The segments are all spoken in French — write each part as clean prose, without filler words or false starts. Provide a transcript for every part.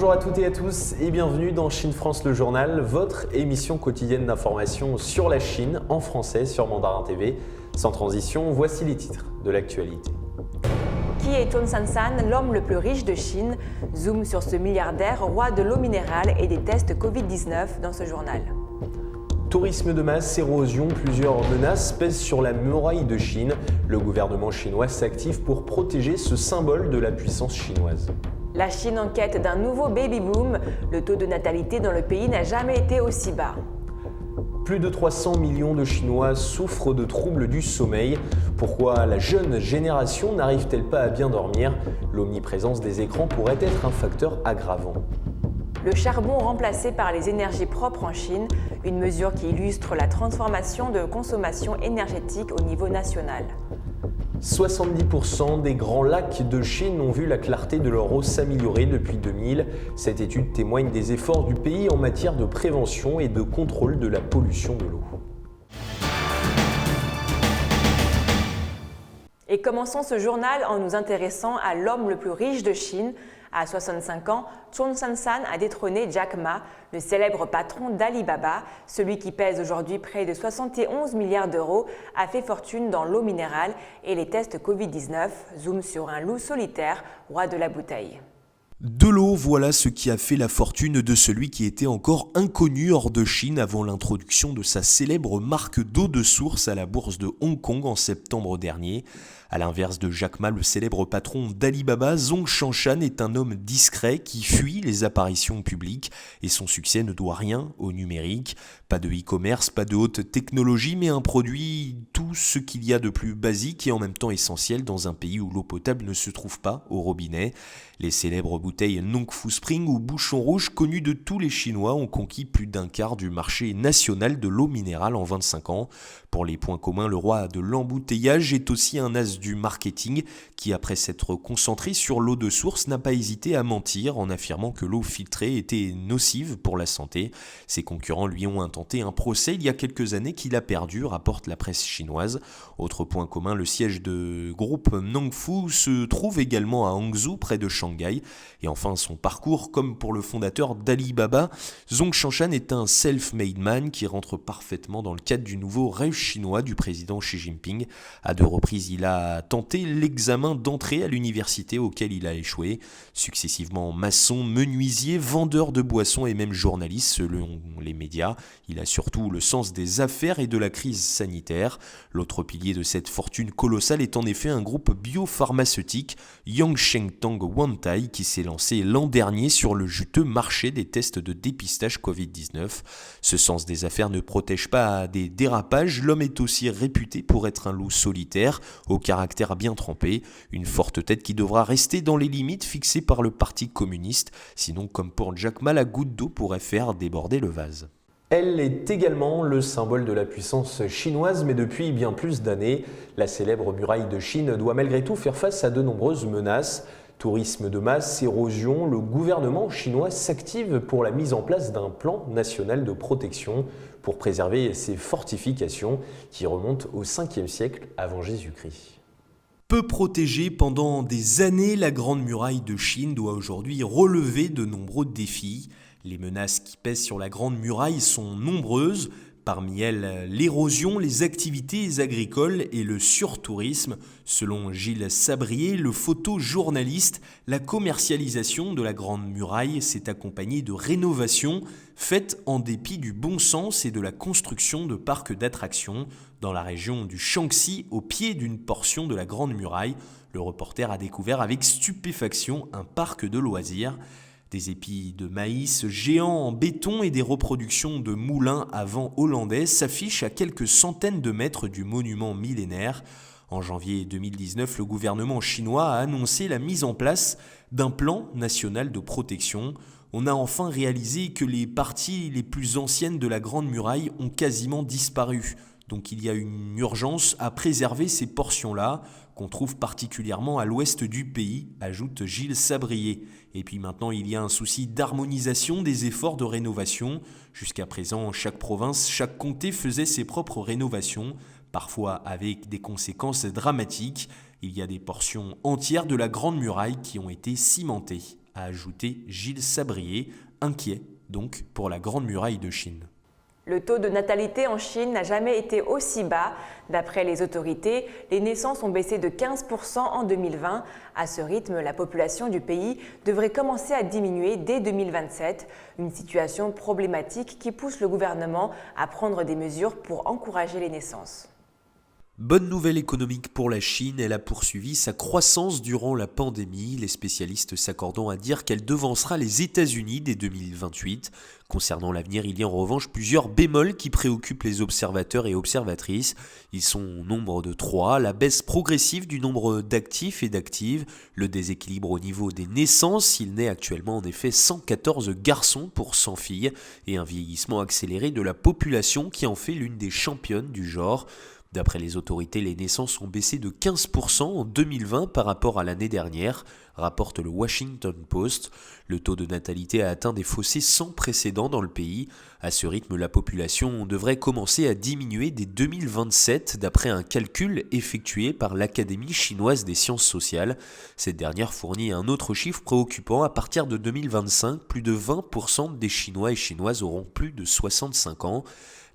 Bonjour à toutes et à tous et bienvenue dans Chine France le journal, votre émission quotidienne d'information sur la Chine en français sur Mandarin TV. Sans transition, voici les titres de l'actualité. Qui est Chun San-san, l'homme le plus riche de Chine? Zoom sur ce milliardaire, roi de l'eau minérale et des tests Covid-19 dans ce journal. Tourisme de masse, érosion, plusieurs menaces pèsent sur la muraille de Chine. Le gouvernement chinois s'active pour protéger ce symbole de la puissance chinoise. La Chine en quête d'un nouveau baby-boom. Le taux de natalité dans le pays n'a jamais été aussi bas. Plus de 300 millions de Chinois souffrent de troubles du sommeil. Pourquoi la jeune génération n'arrive-t-elle pas à bien dormir? L'omniprésence des écrans pourrait être un facteur aggravant. Le charbon remplacé par les énergies propres en Chine, une mesure qui illustre la transformation de consommation énergétique au niveau national. 70% des grands lacs de Chine ont vu la clarté de leur eau s'améliorer depuis 2000. Cette étude témoigne des efforts du pays en matière de prévention et de contrôle de la pollution de l'eau. Et commençons ce journal en nous intéressant à l'homme le plus riche de Chine. À 65 ans, Chun San-san a détrôné Jack Ma, le célèbre patron d'Alibaba. Celui qui pèse aujourd'hui près de 71 milliards d'euros a fait fortune dans l'eau minérale et les tests Covid-19. Zoom sur un loup solitaire, roi de la bouteille. De l'eau, voilà ce qui a fait la fortune de celui qui était encore inconnu hors de Chine avant l'introduction de sa célèbre marque d'eau de source à la bourse de Hong Kong en septembre dernier. À l'inverse de Jack Ma, le célèbre patron d'Alibaba, Zhong Shanshan est un homme discret qui fuit les apparitions publiques et son succès ne doit rien au numérique. Pas de e-commerce, pas de haute technologie, mais un produit, tout ce qu'il y a de plus basique et en même temps essentiel dans un pays où l'eau potable ne se trouve pas au robinet. Les célèbres bouteilles Nong Fu Spring ou Bouchon Rouge connues de tous les Chinois ont conquis plus d'un quart du marché national de l'eau minérale en 25 ans. Pour les points communs, le roi de l'embouteillage est aussi un as du marketing qui, après s'être concentré sur l'eau de source, n'a pas hésité à mentir en affirmant que l'eau filtrée était nocive pour la santé. Ses concurrents lui ont intenté un procès il y a quelques années qu'il a perdu, rapporte la presse chinoise. Autre point commun, le siège de groupe Nongfu se trouve également à Hangzhou, près de Shanghai. Et enfin, son parcours, comme pour le fondateur d'Alibaba, Zhong Shanshan est un self-made man qui rentre parfaitement dans le cadre du nouveau rêve chinois du président Xi Jinping. À 2 reprises, il a tenté l'examen d'entrée à l'université auquel il a échoué. Successivement maçon, menuisier, vendeur de boissons et même journaliste selon les médias. Il a surtout le sens des affaires et de la crise sanitaire. L'autre pilier de cette fortune colossale est en effet un groupe biopharmaceutique, Yangsheng Tang Wantai, qui s'est lancé l'an dernier sur le juteux marché des tests de dépistage Covid-19. Ce sens des affaires ne protège pas des dérapages. L'homme est aussi réputé pour être un loup solitaire, au caractère bien trempé, une forte tête qui devra rester dans les limites fixées par le Parti communiste, sinon comme pour Jack Ma, la goutte d'eau pourrait faire déborder le vase. Elle est également le symbole de la puissance chinoise, mais depuis bien plus d'années. La célèbre muraille de Chine doit malgré tout faire face à de nombreuses menaces. Tourisme de masse, érosion, le gouvernement chinois s'active pour la mise en place d'un plan national de protection pour préserver ces fortifications qui remontent au 5e siècle avant Jésus-Christ. Peu protégée pendant des années, la Grande Muraille de Chine doit aujourd'hui relever de nombreux défis. Les menaces qui pèsent sur la Grande Muraille sont nombreuses. Parmi elles, l'érosion, les activités agricoles et le surtourisme. Selon Gilles Sabrier, le photojournaliste, la commercialisation de la Grande Muraille s'est accompagnée de rénovations faites en dépit du bon sens et de la construction de parcs d'attractions. Dans la région du Shaanxi, au pied d'une portion de la Grande Muraille, le reporter a découvert avec stupéfaction un parc de loisirs. Des épis de maïs géants en béton et des reproductions de moulins à vent hollandais s'affichent à quelques centaines de mètres du monument millénaire. En janvier 2019, le gouvernement chinois a annoncé la mise en place d'un plan national de protection. On a enfin réalisé que les parties les plus anciennes de la Grande Muraille ont quasiment disparu. Donc il y a une urgence à préserver ces portions-là, qu'on trouve particulièrement à l'ouest du pays, ajoute Gilles Sabrier. Et puis maintenant, il y a un souci d'harmonisation des efforts de rénovation. Jusqu'à présent, chaque province, chaque comté faisait ses propres rénovations, parfois avec des conséquences dramatiques. Il y a des portions entières de la Grande Muraille qui ont été cimentées. a ajouté Gilles Sabrier, inquiet donc pour la Grande Muraille de Chine. Le taux de natalité en Chine n'a jamais été aussi bas. D'après les autorités, les naissances ont baissé de 15% en 2020. À ce rythme, la population du pays devrait commencer à diminuer dès 2027, une situation problématique qui pousse le gouvernement à prendre des mesures pour encourager les naissances. Bonne nouvelle économique pour la Chine, elle a poursuivi sa croissance durant la pandémie, les spécialistes s'accordant à dire qu'elle devancera les États-Unis dès 2028. Concernant l'avenir, il y a en revanche plusieurs bémols qui préoccupent les observateurs et observatrices. Ils sont au nombre de 3, la baisse progressive du nombre d'actifs et d'actives, le déséquilibre au niveau des naissances, il naît actuellement en effet 114 garçons pour 100 filles, et un vieillissement accéléré de la population qui en fait l'une des championnes du genre. D'après les autorités, les naissances ont baissé de 15% en 2020 par rapport à l'année dernière, rapporte le Washington Post. Le taux de natalité a atteint des fossés sans précédent dans le pays. À ce rythme, la population devrait commencer à diminuer dès 2027, d'après un calcul effectué par l'Académie chinoise des sciences sociales. Cette dernière fournit un autre chiffre préoccupant. À partir de 2025, plus de 20% des Chinois et Chinoises auront plus de 65 ans.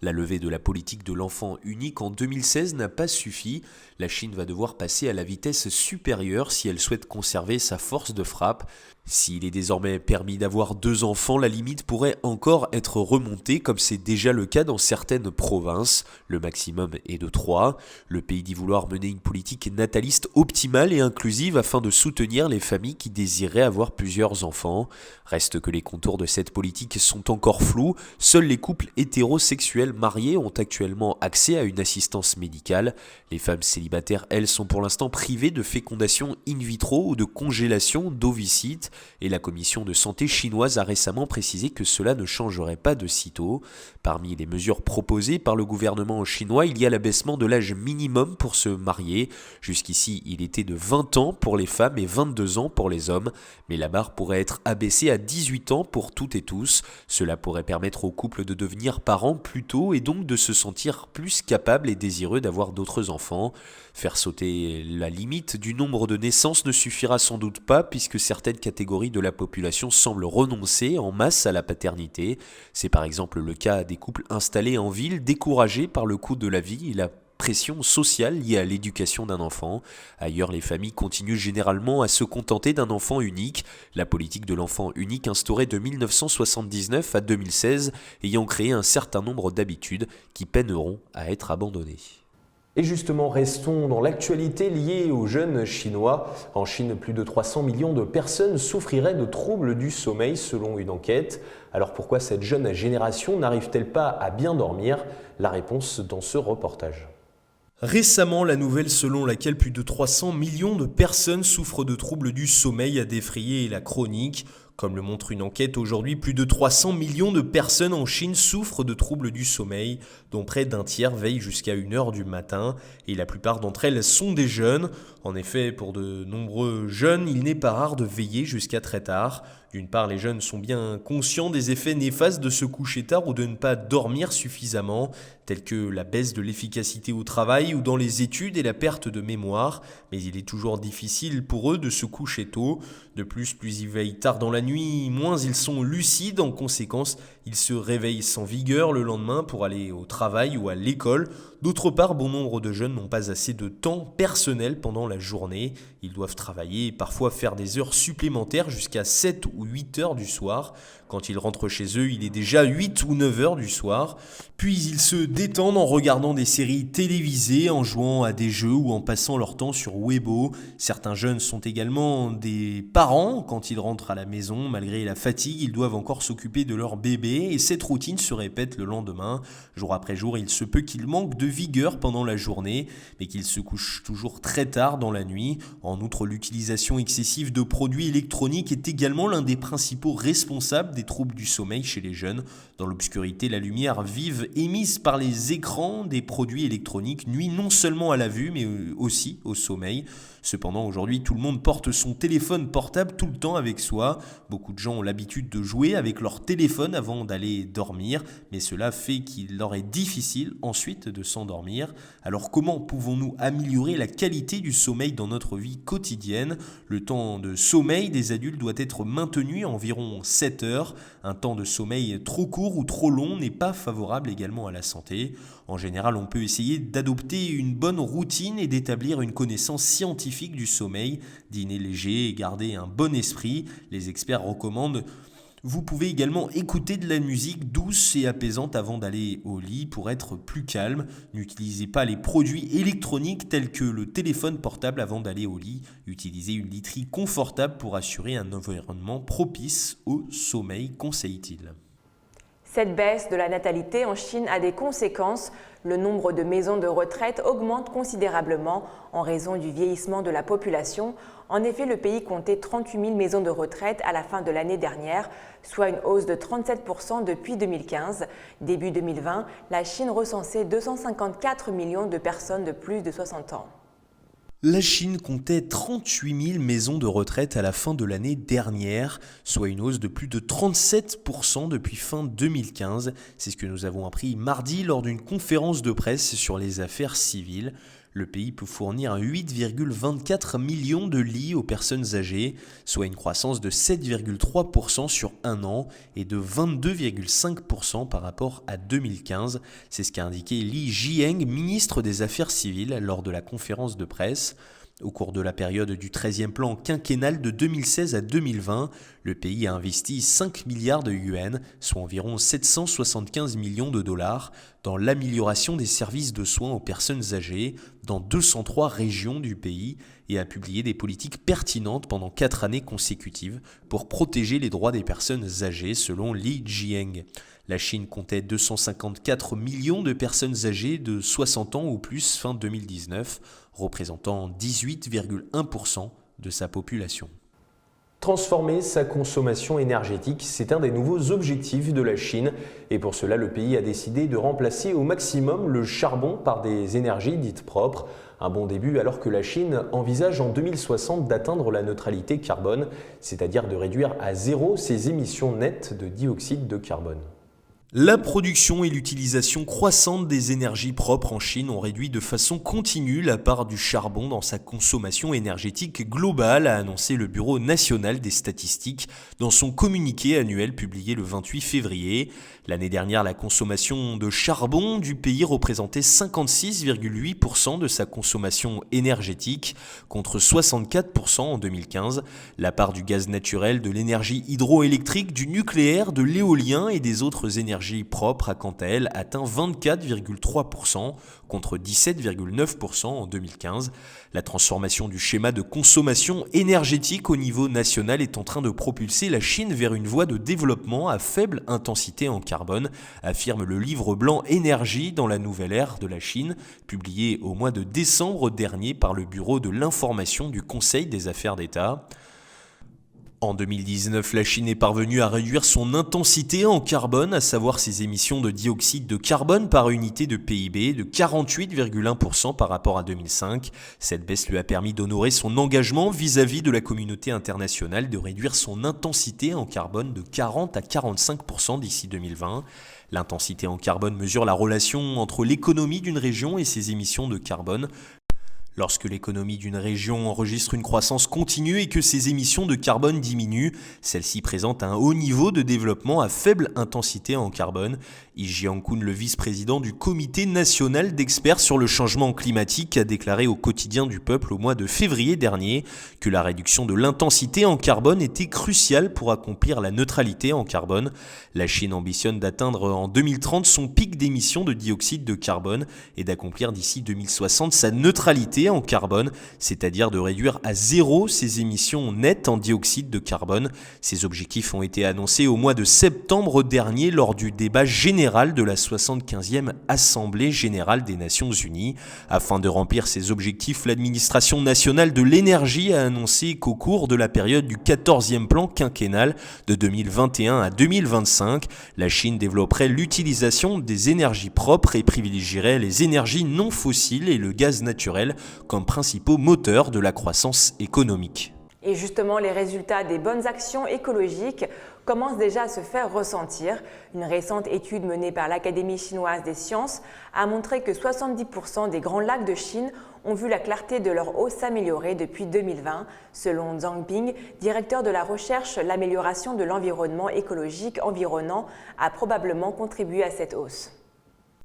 La levée de la politique de l'enfant unique en 2016 n'a pas suffi. La Chine va devoir passer à la vitesse supérieure si elle souhaite conserver sa force de frappe. S'il est désormais permis d'avoir 2 enfants, la limite pourrait encore être remontée comme c'est déjà le cas dans certaines provinces. Le maximum est de 3. Le pays dit vouloir mener une politique nataliste optimale et inclusive afin de soutenir les familles qui désiraient avoir plusieurs enfants. Reste que les contours de cette politique sont encore flous. Seuls les couples hétérosexuels mariés ont actuellement accès à une assistance médicale. Les femmes célibataires, elles, sont pour l'instant privées de fécondation in vitro ou de congélation d'ovocytes. Et la commission de santé chinoise a récemment précisé que cela ne changerait pas de sitôt. Parmi les mesures proposées par le gouvernement chinois, il y a l'abaissement de l'âge minimum pour se marier. Jusqu'ici, il était de 20 ans pour les femmes et 22 ans pour les hommes. Mais la barre pourrait être abaissée à 18 ans pour toutes et tous. Cela pourrait permettre aux couples de devenir parents plus tôt et donc de se sentir plus capables et désireux d'avoir d'autres enfants. Faire sauter la limite du nombre de naissances ne suffira sans doute pas puisque certaines catégories de la population semblent renoncer en masse à la paternité. C'est par exemple le cas des couples installés en ville découragés par le coût de la vie et la pression sociale liée à l'éducation d'un enfant. Ailleurs, les familles continuent généralement à se contenter d'un enfant unique. La politique de l'enfant unique instaurée de 1979 à 2016 ayant créé un certain nombre d'habitudes qui peineront à être abandonnées. Et justement, restons dans l'actualité liée aux jeunes chinois. En Chine, plus de 300 millions de personnes souffriraient de troubles du sommeil selon une enquête. Alors pourquoi cette jeune génération n'arrive-t-elle pas à bien dormir? La réponse dans ce reportage. Récemment, la nouvelle selon laquelle plus de 300 millions de personnes souffrent de troubles du sommeil a défrayé la chronique. Comme le montre une enquête, aujourd'hui, plus de 300 millions de personnes en Chine souffrent de troubles du sommeil, dont près d'un tiers veillent jusqu'à 1h du matin, et la plupart d'entre elles sont des jeunes. En effet, pour de nombreux jeunes, il n'est pas rare de veiller jusqu'à très tard. D'une part, les jeunes sont bien conscients des effets néfastes de se coucher tard ou de ne pas dormir suffisamment, tels que la baisse de l'efficacité au travail ou dans les études et la perte de mémoire, mais il est toujours difficile pour eux de se coucher tôt. De plus ils veillent tard dans la nuit, moins ils sont lucides, en conséquence, ils se réveillent sans vigueur le lendemain pour aller au travail ou à l'école. D'autre part, bon nombre de jeunes n'ont pas assez de temps personnel pendant la journée. Ils doivent travailler et parfois faire des heures supplémentaires jusqu'à 7 ou 8 heures du soir. Quand ils rentrent chez eux, il est déjà 8 ou 9 heures du soir. Puis ils se détendent en regardant des séries télévisées, en jouant à des jeux ou en passant leur temps sur Weibo. Certains jeunes sont également des parents. Quand ils rentrent à la maison, malgré la fatigue, ils doivent encore s'occuper de leur bébé et cette routine se répète le lendemain. Jour après jour, il se peut qu'ils manquent de vigueur pendant la journée, mais qu'ils se couchent toujours très tard dans la nuit. En outre, l'utilisation excessive de produits électroniques est également l'un des principaux responsables des troubles du sommeil chez les jeunes. Dans l'obscurité, la lumière vive émise par les écrans des produits électroniques nuit non seulement à la vue, mais aussi au sommeil. Cependant, aujourd'hui, tout le monde porte son téléphone portable tout le temps avec soi. Beaucoup de gens ont l'habitude de jouer avec leur téléphone avant avant d'aller dormir, mais cela fait qu'il leur est difficile ensuite de s'endormir. Alors comment pouvons-nous améliorer la qualité du sommeil dans notre vie quotidienne ? Le temps de sommeil des adultes doit être maintenu à environ 7 heures. Un temps de sommeil trop court ou trop long n'est pas favorable également à la santé. En général, on peut essayer d'adopter une bonne routine et d'établir une connaissance scientifique du sommeil, dîner léger et garder un bon esprit. Les experts recommandent. Vous pouvez également écouter de la musique douce et apaisante avant d'aller au lit pour être plus calme. N'utilisez pas les produits électroniques tels que le téléphone portable avant d'aller au lit. Utilisez une literie confortable pour assurer un environnement propice au sommeil, conseille-t-il. Cette baisse de la natalité en Chine a des conséquences. Le nombre de maisons de retraite augmente considérablement en raison du vieillissement de la population. En effet, le pays comptait 38 000 maisons de retraite à la fin de l'année dernière, soit une hausse de 37% depuis 2015. Début 2020, la Chine recensait 254 millions de personnes de plus de 60 ans. La Chine comptait 38 000 maisons de retraite à la fin de l'année dernière, soit une hausse de plus de 37% depuis fin 2015. C'est ce que nous avons appris mardi lors d'une conférence de presse sur les affaires civiles. Le pays peut fournir 8,24 millions de lits aux personnes âgées, soit une croissance de 7,3% sur un an et de 22,5% par rapport à 2015. C'est ce qu'a indiqué Li Jieng, ministre des Affaires civiles, lors de la conférence de presse. Au cours de la période du 13e plan quinquennal de 2016 à 2020, le pays a investi 5 milliards de yuan, soit environ 775 millions de dollars, dans l'amélioration des services de soins aux personnes âgées dans 203 régions du pays et a publié des politiques pertinentes pendant 4 années consécutives pour protéger les droits des personnes âgées, selon Li Jieng. La Chine comptait 254 millions de personnes âgées de 60 ans ou plus fin 2019, représentant 18,1% de sa population. Transformer sa consommation énergétique, c'est un des nouveaux objectifs de la Chine. Et pour cela, le pays a décidé de remplacer au maximum le charbon par des énergies dites propres. Un bon début alors que la Chine envisage en 2060 d'atteindre la neutralité carbone, c'est-à-dire de réduire à zéro ses émissions nettes de dioxyde de carbone. La production et l'utilisation croissante des énergies propres en Chine ont réduit de façon continue la part du charbon dans sa consommation énergétique globale, a annoncé le Bureau national des statistiques dans son communiqué annuel publié le 28 février. L'année dernière, la consommation de charbon du pays représentait 56,8% de sa consommation énergétique, contre 64% en 2015. La part du gaz naturel, de l'énergie hydroélectrique, du nucléaire, de l'éolien et des autres énergies propre a quant à elle atteint 24,3% contre 17,9% en 2015. La transformation du schéma de consommation énergétique au niveau national est en train de propulser la Chine vers une voie de développement à faible intensité en carbone, affirme le livre blanc Énergie dans la nouvelle ère de la Chine, publié au mois de décembre dernier par le Bureau de l'information du Conseil des affaires d'État. En 2019, la Chine est parvenue à réduire son intensité en carbone, à savoir ses émissions de dioxyde de carbone par unité de PIB, de 48,1% par rapport à 2005. Cette baisse lui a permis d'honorer son engagement vis-à-vis de la communauté internationale de réduire son intensité en carbone de 40 à 45% d'ici 2020. L'intensité en carbone mesure la relation entre l'économie d'une région et ses émissions de carbone. Lorsque l'économie d'une région enregistre une croissance continue et que ses émissions de carbone diminuent, celle-ci présente un haut niveau de développement à faible intensité en carbone. Yi Jiankun, le vice-président du Comité national d'experts sur le changement climatique, a déclaré au Quotidien du Peuple au mois de février dernier que la réduction de l'intensité en carbone était cruciale pour accomplir la neutralité en carbone. La Chine ambitionne d'atteindre en 2030 son pic d'émissions de dioxyde de carbone et d'accomplir d'ici 2060 sa neutralité en carbone, c'est-à-dire de réduire à zéro ses émissions nettes en dioxyde de carbone. Ces objectifs ont été annoncés au mois de septembre dernier lors du débat général de la 75e Assemblée générale des Nations Unies. Afin de remplir ces objectifs, l'administration nationale de l'énergie a annoncé qu'au cours de la période du 14e plan quinquennal de 2021 à 2025, la Chine développerait l'utilisation des énergies propres et privilégierait les énergies non fossiles et le gaz naturel comme principaux moteurs de la croissance économique. Et justement, les résultats des bonnes actions écologiques commencent déjà à se faire ressentir. Une récente étude menée par l'Académie chinoise des sciences a montré que 70% des grands lacs de Chine ont vu la clarté de leur eau s'améliorer depuis 2020. Selon Zhang Bing, directeur de la recherche, l'amélioration de l'environnement écologique environnant a probablement contribué à cette hausse.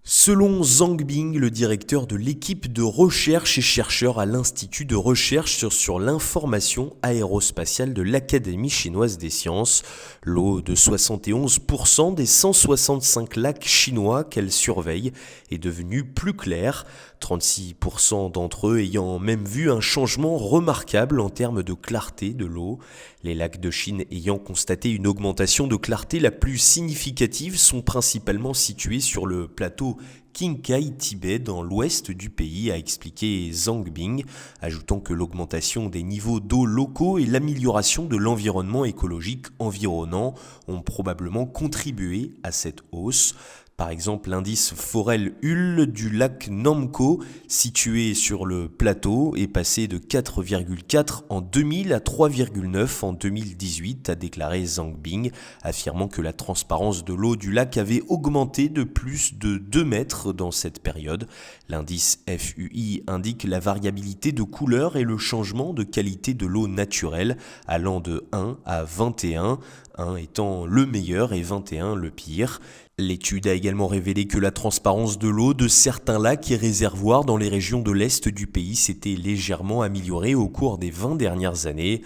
Selon Zhang Bing, le directeur de l'équipe de recherche et chercheur à l'Institut de recherche sur l'information aérospatiale de l'Académie chinoise des sciences, l'eau de 71% des 165 lacs chinois qu'elle surveille est devenue plus claire, 36% d'entre eux ayant même vu un changement remarquable en termes de clarté de l'eau. Les lacs de Chine ayant constaté une augmentation de clarté la plus significative sont principalement situés sur le plateau Qinghai-Tibet dans l'ouest du pays, a expliqué Zhang Bing, ajoutant que l'augmentation des niveaux d'eau locaux et l'amélioration de l'environnement écologique environnant ont probablement contribué à cette hausse. Par exemple, l'indice Forel-Hull du lac Namco, situé sur le plateau, est passé de 4,4 en 2000 à 3,9 en 2018, a déclaré Zhang Bing, affirmant que la transparence de l'eau du lac avait augmenté de plus de 2 mètres dans cette période. L'indice FUI indique la variabilité de couleur et le changement de qualité de l'eau naturelle, allant de 1 à 21, 1 étant le meilleur et 21 le pire. L'étude a également révélé que la transparence de l'eau de certains lacs et réservoirs dans les régions de l'Est du pays s'était légèrement améliorée au cours des 20 dernières années.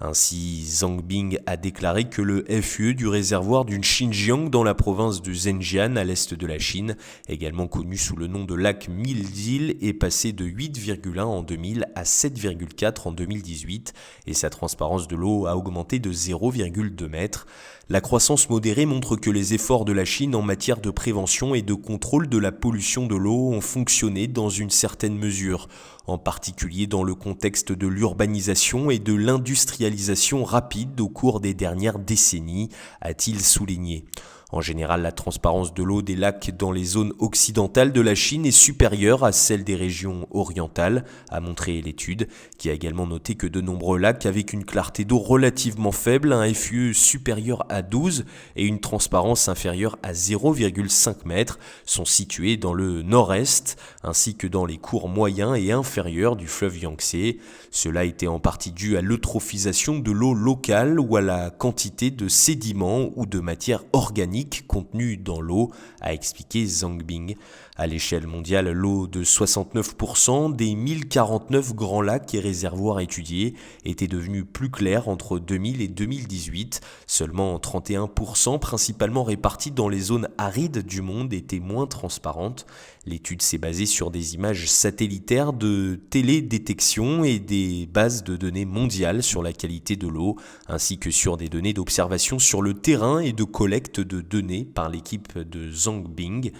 Ainsi, Zhang Bing a déclaré que le FUE du réservoir du Xinjiang dans la province de Zhenjiang à l'est de la Chine, également connu sous le nom de lac Mille-îles, est passé de 8,1 en 2000 à 7,4 en 2018 et sa transparence de l'eau a augmenté de 0,2 mètres. La croissance modérée montre que les efforts de la Chine en matière de prévention et de contrôle de la pollution de l'eau ont fonctionné dans une certaine mesure, en particulier dans le contexte de l'urbanisation et de l'industrialisation rapide au cours des dernières décennies, a-t-il souligné. En général, la transparence de l'eau des lacs dans les zones occidentales de la Chine est supérieure à celle des régions orientales, a montré l'étude, qui a également noté que de nombreux lacs avec une clarté d'eau relativement faible, un FUE supérieur à 12 et une transparence inférieure à 0,5 mètres sont situés dans le nord-est, ainsi que dans les cours moyens et inférieurs du fleuve Yangtze. Cela était en partie dû à l'eutrophisation de l'eau locale ou à la quantité de sédiments ou de matière organique contenue dans l'eau, a expliqué Zhang Bing. À l'échelle mondiale, l'eau de 69% des 1049 grands lacs et réservoirs étudiés était devenue plus claire entre 2000 et 2018. Seulement 31%, principalement répartis dans les zones arides du monde, étaient moins transparentes. L'étude s'est basée sur des images satellitaires de télédétection et des bases de données mondiales sur la qualité de l'eau, ainsi que sur des données d'observation sur le terrain et de collecte de données par l'équipe de Zhang Bing.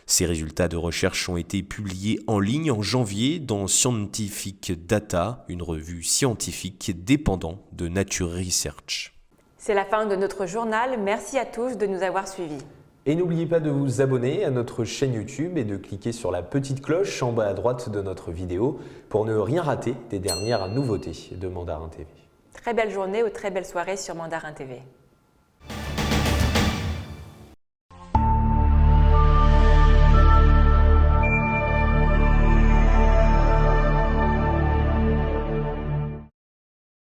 Ces résultats de recherche ont été publiés en ligne en janvier dans Scientific Data, une revue scientifique dépendant de Nature Research. C'est la fin de notre journal. Merci à tous de nous avoir suivis. Et n'oubliez pas de vous abonner à notre chaîne YouTube et de cliquer sur la petite cloche en bas à droite de notre vidéo pour ne rien rater des dernières nouveautés de Mandarin TV. Très belle journée ou très belle soirée sur Mandarin TV.